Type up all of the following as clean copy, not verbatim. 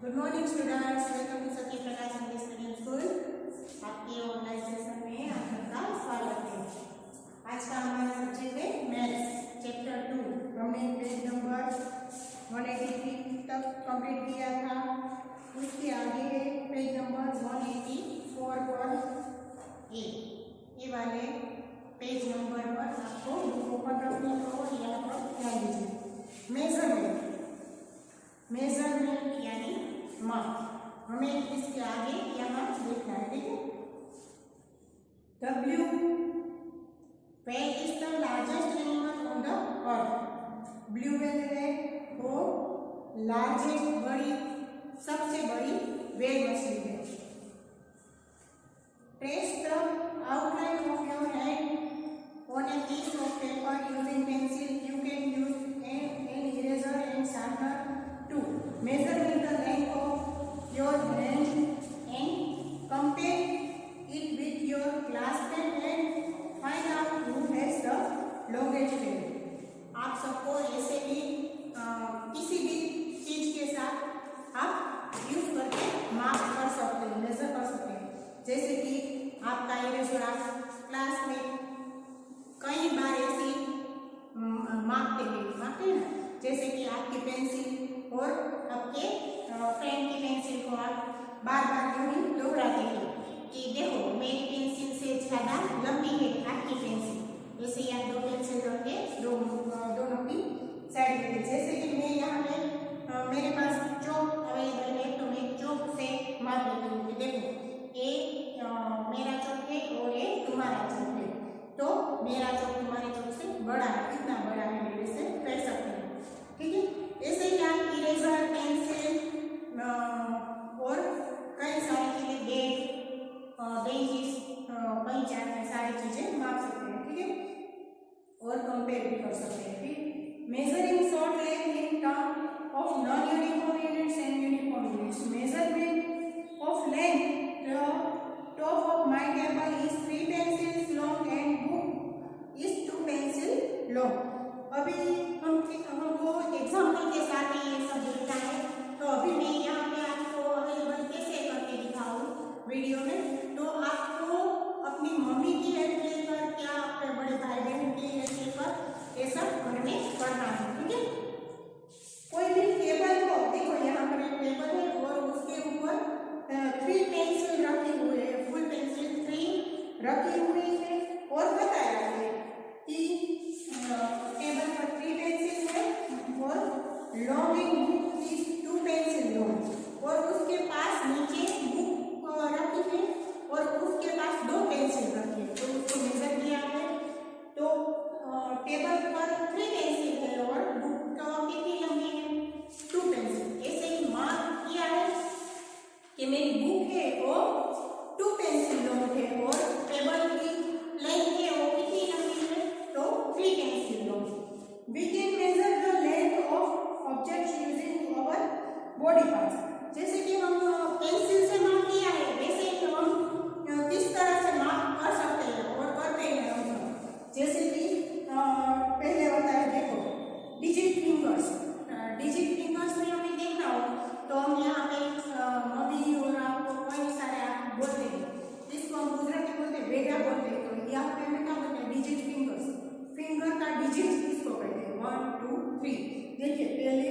Good morning students, welcome to Satya Prakash English medium school. आपके online session में आप सबका स्वागत है। आज का हमारा सब्जेक्ट है मैथ्स चैप्टर 2। हमने पेज नंबर 183 तक कंप्लीट किया था। उसके आगे है पेज नंबर 184 पर ये वाले पेज नंबर पर आपको बुक ओपन रखनी है और यहाँ पर ध्यान दीजिए। मेजरमेंट यानी माप, हमें इसके आगे यहाँ देखना है, ठीक है। W whale is the largest animal on the earth। Blue whale है वो लार्जेस्ट बड़ी सबसे बड़ी व्हेल मछली है। Trace the outline of your hand on a piece of paper using pencil. You can use an eraser and sharpener to measure the length of your hand and compare it with your classmate and find out who has the longest hand। आप सबको ऐसे भी किसी भी चीज के साथ आप यूज करके माप कर सकते हैं, मेजर कर सकते हैं। जैसे कि आपका इरेजर आप क्लास में कई बार ऐसी मापते हैं ना, जैसे कि आपकी पेंसिल और आपके फ्रेंड की पेंसिल को आप बार बार यूं ही दोहराते हैं कि देखो मेरी पेंसिल से ज़्यादा लंबी है आपकी पेंसिल। जैसे ही आप दो पेंसिल रख के दोनों की साइड में, जैसे कि मैं यहाँ पे मेरे पास चौक अवेलेबल है तो मैं चौक से माप लेती हूँ कि देखो ये मेरा चौक है और ये तुम्हारा चौक है, तो मेरा चौक तुम्हारे चौक से बड़ा है, कितना बड़ा है मेरे से कह सकते हैं, ठीक है। ऐसे ही आप इरेजर, पेंसिल और कई सारी चीजें, बेंचेस, कई सारी चीजें माप सकते हैं, ठीक है, और कंपेयर भी कर सकते हैं। फिर measuring short length in term of non uniform units and uniform units. Measurement of length, top of my table is 3 pencils long and book is 2 pencil long। अभी हमको एग्जाम्पल के साथ ही ये सब देखना है, तो अभी मैं यहाँ पे आपको अवेलेबल कैसे करके दिखाऊँ वीडियो में, तो आपको अपनी मम्मी की हेल्प लेकर, क्या अपने बड़े भाई बहन की हेल्प लेकर ये सब घर में करना है, ठीक है। कोई भी टेबल को देखो, यहाँ पर एक टेबल है और उसके ऊपर 3 पेंसिल रखी हुई है, फुल पेंसिल 3 रखी हुई है और बताया है कि टेबल पर 3 पेंसिल है और long book is 2 pencil long, और उसके पास नीचे बुक रखी है और उसके पास 2 पेंसिल रखी है, तो उसको मेजर किया है। तो टेबल पर 3 पेंसिल है और बुक कितनी लंबी है, 2 पेंसिल। ऐसे ही मार्क किया है कि मेरी बुक है वो 2 पेंसिल लॉन्ग है और टेबल की लेंथ है वो कितनी लंबी है, तो 3 pencil long. We can measure the length of objects using our body parts. जैसे कि हम पेंसिल से माप किया है, वैसे ही हम किस तरह से माप कर सकते हैं और करते हैं हम। जैसे कि पहले होता है, देखो डिजिट फिंगर्स। डिजिट फिंगर्स में हमें देखना हो तो हम यहाँ पे मम्मी और आपको कई सारे आप बोलते हैं, जिसको हम गुजराती बोलते हैं बेटा बोलते हैं, तो यहाँ पे हमें क्या बोलते हैं, डिजिट फिंगर्स। फिंगर का डिजिट किसको कहते हैं, 1 2 3। देखिए पहले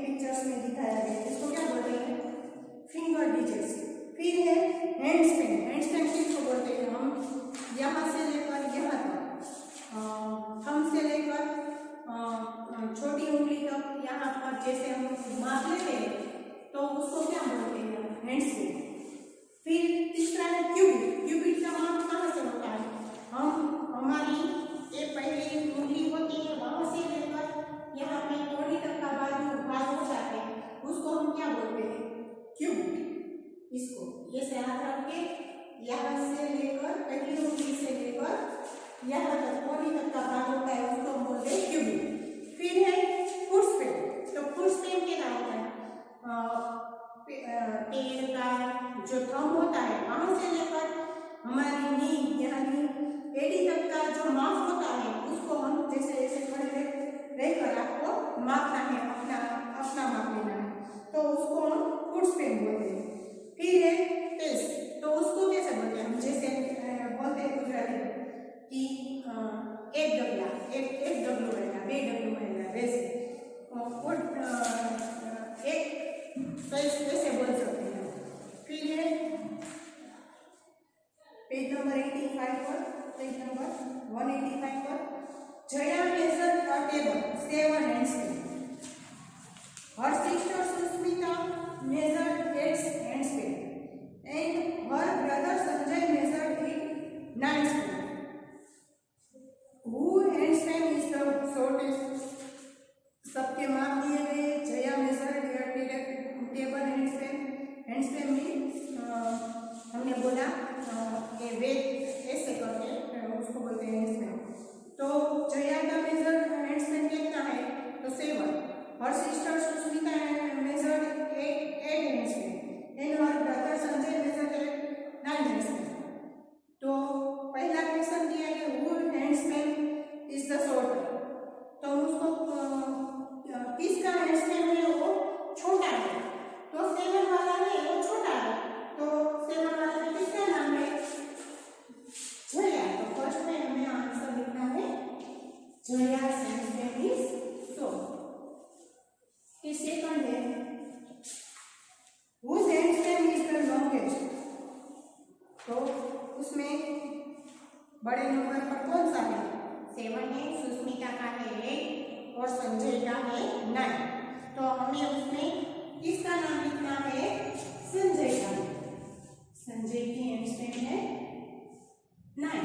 पिक्चर्स में दिखाया गया है, इसको क्या बोलते हैं, फिंगर डिजिट्स। फिर है हैंड स्पैन। हैंड स्पैन किसको बोलते हैं, हम यहाँ से लेकर यहाँ तक, थंब से लेकर छोटी उंगली तक यहाँ पर जैसे हम माप लेते हैं तो उसको क्या बोलते हैं, हैंड स्पैन। फिर तीसरा है क्यूबिट। क्यूबिट का माप कहाँ से होता है, हम हमारी ये पहले उंगली होती है वहां से लेकर यहाँ पे कोनी तक का भाग होता है, उसको हम क्या बोलते हैं, क्यूबिट। इसको ये से हाथ रख के यहाँ से लेकर पहली उंगली से लेकर यहाँ तक कोनी तक का भाग होता है, उसको हम बोलते हैं क्यूबिट। फिर है फुट स्पैन। तो फुट स्पैन क्या होता है, पैर का जो थंब होता है वहां से लेकर हमारी नी यानी एड़ी तक का जो माप होता है उसको हम जैसे ऐसे खड़े रहकर आपको मापना है, अपना माप लेना है। तो table 7 hands span. Her sister Susmita measured 8 hands span, and her brother Sanjay measured 9 span. Who hand span is the shortest? सबके माप दिए गए. Jaya measured table hand span means हमने बोला कि वेट ऐसे करके उसको बोलते हैं हैंड स्पैन. तो जया का मेजर्ड हैंड स्पैन कितना है? तो 7. Her sister Sushmita measured 8 hand span, and her brother Sanjay measured 9 hand span. तो पहला क्वेश्चन दिया है who hand span is the shorter. तो उसको किसका हैंड स्पैन है वो छोटा है. तो 7 वाला है वो छोटा है. तो 7 वाला में किसका नाम है? जया. तो फर्स्ट में हमें आंसर लिखना है Jaya hand span is short. फिर सेकंड है whose hand span is the longest. तो उसमें बड़े नंबर पर कौन सा है? 7 है, सुष्मिता का है 8 और संजय का है 9. तो हमें उसमें किसका नाम लिखना है? संजय का. संजय की हैंड स्पैन है 9.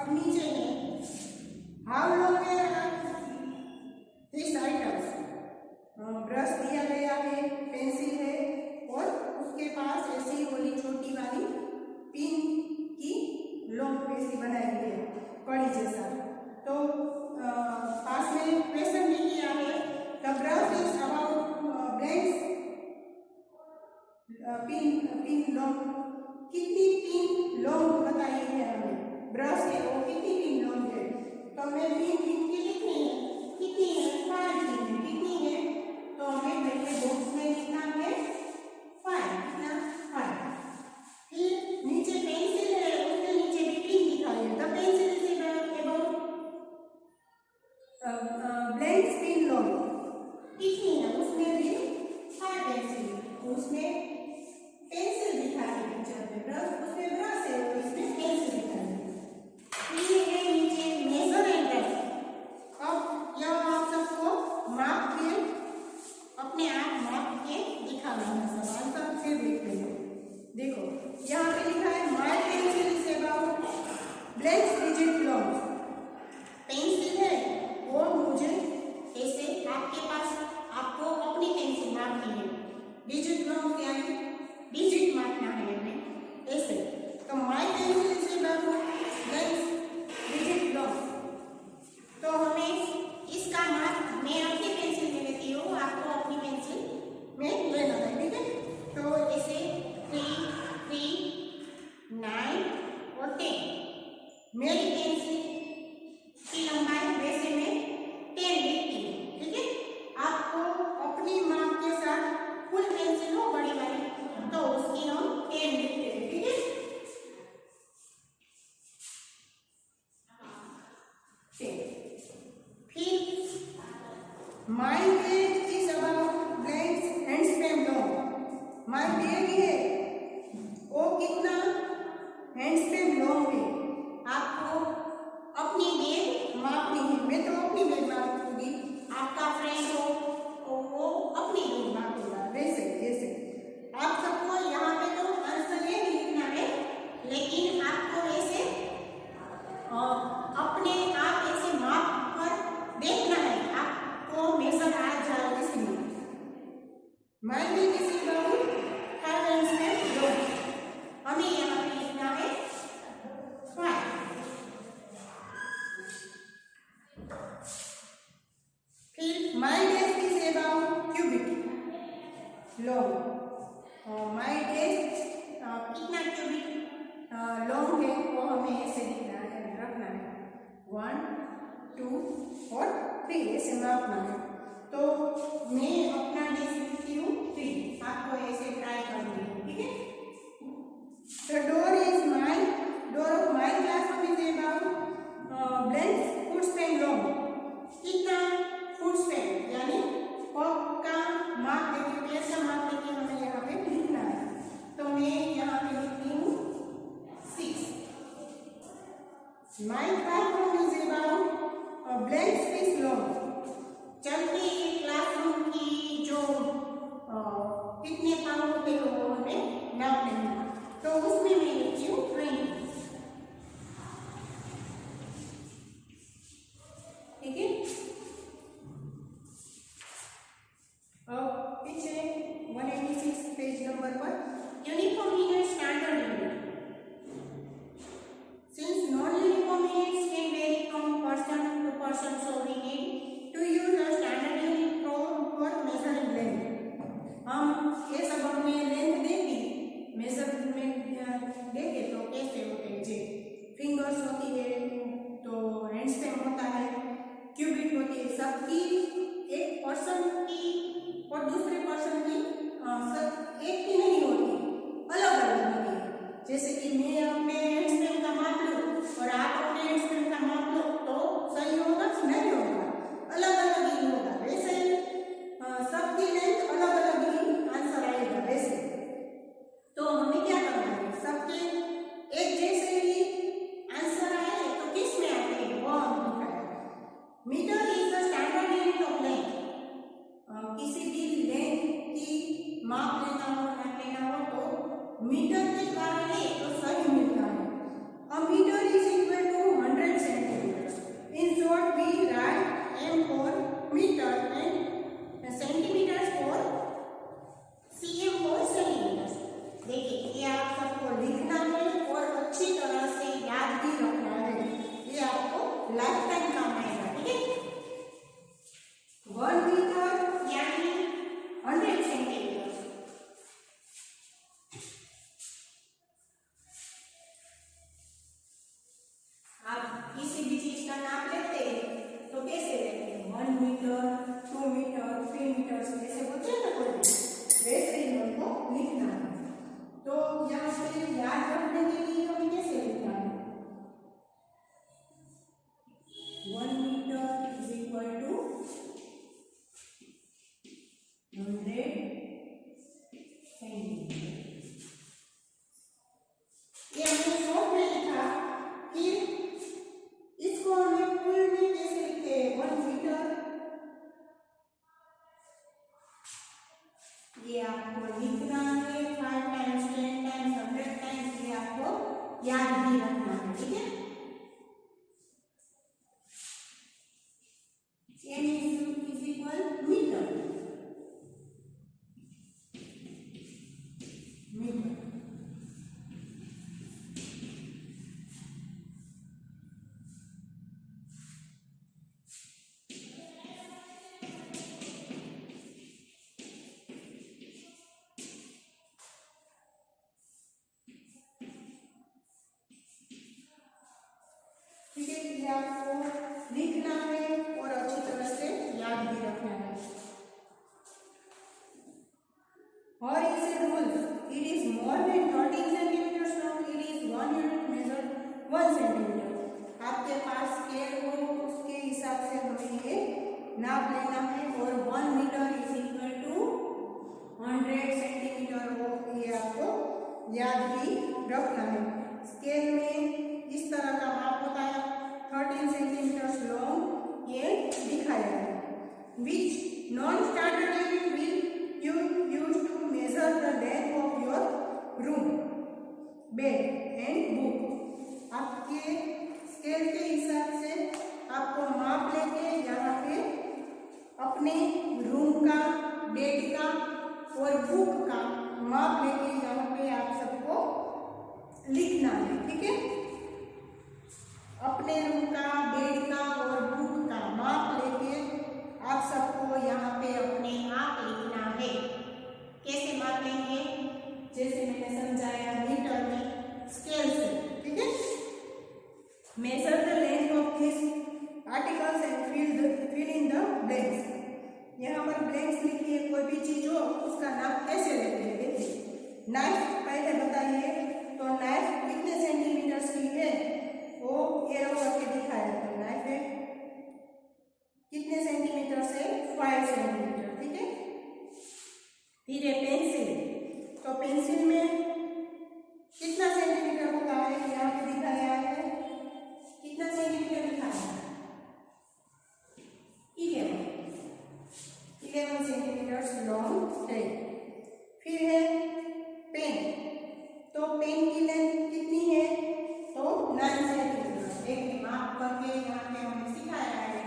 अब नीचे है हाउ लॉन्ग है दिस आइटम्स. ब्रश दिया गया है, पेंसिल है और उसके पास ऐसी वाली छोटी वाली पिन की लॉन्ग ऐसी बनाई गई है कड़ी जैसा. तो पास में क्वेश्चन भी दिया है the brush is about blanks pin long. कितनी पिन लॉन्ग बताई है हमें? ब्रश है वो कितनी पिन लॉन्ग है? तो हमें पिन की लिखनी है. कितनी है? 5 पिन. कितनी है? तो हमें पहले बॉक्स में लिखना है 5. कितना? 5. फिर नीचे पेंसिल है, उसके नीचे भी पिन लिखा है. The pencil is about blank pin long. कितनी है? उसमें भी 5 पेंसिल. उसमें पेंसिल लिखा है पिक्चर में. ब्रश उसमें ब्रश है, इसमें पेंसिल लिखा है. ये है नीचे मेजर एंड राइट. अब यह आप सबको माप के अपने आप माप के दिखाना है. सवाल का फिर देखते हैं. देखो यहाँ पे लिखा है my pencil is about blank digit long. Pencil है वो मुझे ऐसे आपके पास आपको अपनी पेंसिल मापनी है. डिजिट लॉन्ग क्या है? डिजिट मापना है हमें ऐसे. तो my pencil is about blank digit long. तो हमें इसका माप मैं अपनी पेंसिल में लेती हूँ, आपको अपनी पेंसिल में लेना है. ठीक है. तो ऐसे 3, 3, 9 और 10. मेरी पेंसिल की लंबाई वैसे में 10 लिखती हूँ. ठीक है. आपको अपनी माप के साथ फुल पेंसिल हो बड़ी वाली तो उसकी हम 10 लिखते हैं. ठीक है. 10. फिर my bag is about blank hand span long. My bag है वो कितना हैंड स्पैन लॉन्ग है? आपको अपनी बैग मापनी है. मैं तो अपनी बैग मापूंगी, आपका फ्रेंड हो तो वो अपनी बैग मापेगा. वैसे जैसे आप सबको यहाँ पे तो आंसर ये नहीं लिखना है, लेकिन आपको ऐसे अपने आप ऐसे माप पर देखना है. आपको मेजर आ जाए इसलिए. My bag is about 5 hand span long. हमें यहाँ पे लिखना है 5. फिर my desk is about cubic long. My desk कितना क्यूबिक लॉन्ग है वो हमें ऐसे लिखना है, रखना है. 1, 2 और 3 ऐसे मापना है. तो मैं अपना डेस्क लिखती हूँ 3. आपको ऐसे ट्राई करनी है. ठीक है. The door of my classroom is about blank foot span long. कितना फुट स्पैन यानी पग का माप लेके पैर का माप लेके हमें यहाँ पे लिखना है. तो मैं यहाँ पे लिखती हूँ 6. नंबर पर uniform unit standard unit since non-uniform units can vary from person to person, so we need to use a standard unit for measuring length. हम ये सब अपने लेंथ देगी मेजरमेंट देंगे तो कैसे होते हैं जे फिंगर्स होती है तो हैंड स्टेम होता है क्यूबिट होती है सबकी एक पर्सन की और दूसरे पर्सन की सब एक ही नहीं होती अलग अलग होती है जैसे कि मैं अपने हैंड स्टेम का माप लूँ और आप अपने हैंड स्टेम का माप लो तो सही होगा नहीं होगा अलग अलग ही होगा वैसे ही सबकी लेंथ अलग अलग ही आंसर आएगा वैसे तो हमें क्या करना है सबके एक जैसे ही आंसर आए तो किस में आते हैं वो हमें दिखाया metre is the standard unit of length किसी भी लेंथ की माप लेना हो नाप लेना हो तो मीटर के द्वारा ले तो सही मिलता है a metre is equal to 100 centimetre in short we write m for meter and centimeters for cm for centimeters देखिए ये आप सबको लिखना है और अच्छी तरह से याद भी रखना है ये आपको लाइफ टाइम काम आएगा ठीक है 1 मीटर यानी 100 सेंटीमीटर आप किसी भी चीज का नाप लेते हैं तो कैसे लेते हैं 1 मीटर 2 मीटर 3 मीटर ऐसे बोलते हैं ना कोई वैसे ही हमको लिखना है तो यहाँ पे याद रखने के लिए हमें कैसे लिखना है 1 metre is equal to 100 centimetre ये हमने शॉर्ट में लिखा फिर इसको हमें फुल में कैसे लिखते हैं 1 मीटर ये आपको लिखना है 5 टाइम्स 10 टाइम्स 100 टाइम्स ये आपको याद भी रखना है ठीक है m is equal metre metre ठीक है ये आपको लिखना है और अच्छी तरह से याद भी रखना है और इसे rules it is more than 13 centimetre long it is 1 unit measure 1 centimetre आपके पास स्केल हो उसके हिसाब से हमें ये नाप लेना है और 1 metre is equal to 100 centimetre हो ये आपको याद भी रखना है स्केल में इस तरह का माप होता है 13 सेंटीमीटर लॉन्ग ये दिखाया है which non standard unit will you use to measure the length of your room bed and book आपके स्केल के हिसाब से आपको माप लेके यहाँ पे अपने रूम का बेड का और बुक का माप लेके यहाँ पे आप सबको लिखना है ठीक है अपने रूम का बेड का और बुक का माप लेके आप सबको यहाँ पे अपने आप लिखना है कैसे माप लेंगे जैसे मैंने समझाया मीटर में स्केल से ठीक है measure the length of this articles and fill in the blanks यहाँ पर ब्लैंक्स लिखिए कोई भी चीज हो उसका नाप कैसे लेते हैं देखिए नाइफ पहले बताइए तो नाइफ कितने सेंटीमीटर की है वो एरो करके दिखाया तो नाइफ है कितने सेंटीमीटर से 5 सेंटीमीटर ठीक है फिर है पेंसिल तो पेंसिल में कितना सेंटीमीटर होता है यहाँ पे दिखाया है कितना सेंटीमीटर दिखाया है 11 सेंटीमीटर लॉन्ग है फिर है पेन तो पेन की लेंथ कितनी है तो 9 सेंटीमीटर एक माप करके यहाँ पे हमने सिखाया है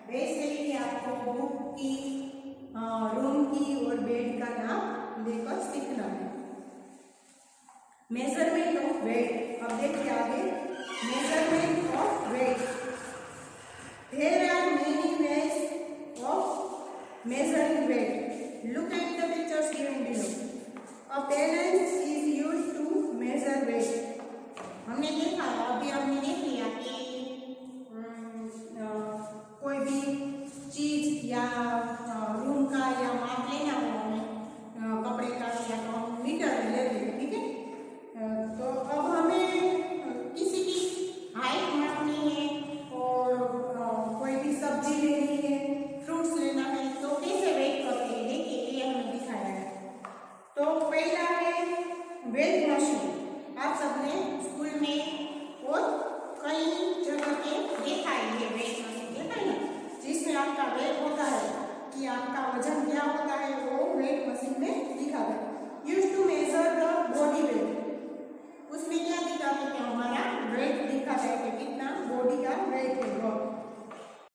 वैसे ही आपको बुक की रूम की और बेड का नाप लेकर सीखना है मेजरमेंट ऑफ वेट। अब देखिए आगे, measurement of weight. There are many ways of measuring weight. Look at the pictures given below. A balance is used to measure weight. हमने देखा, अभी हमने देख लिया कि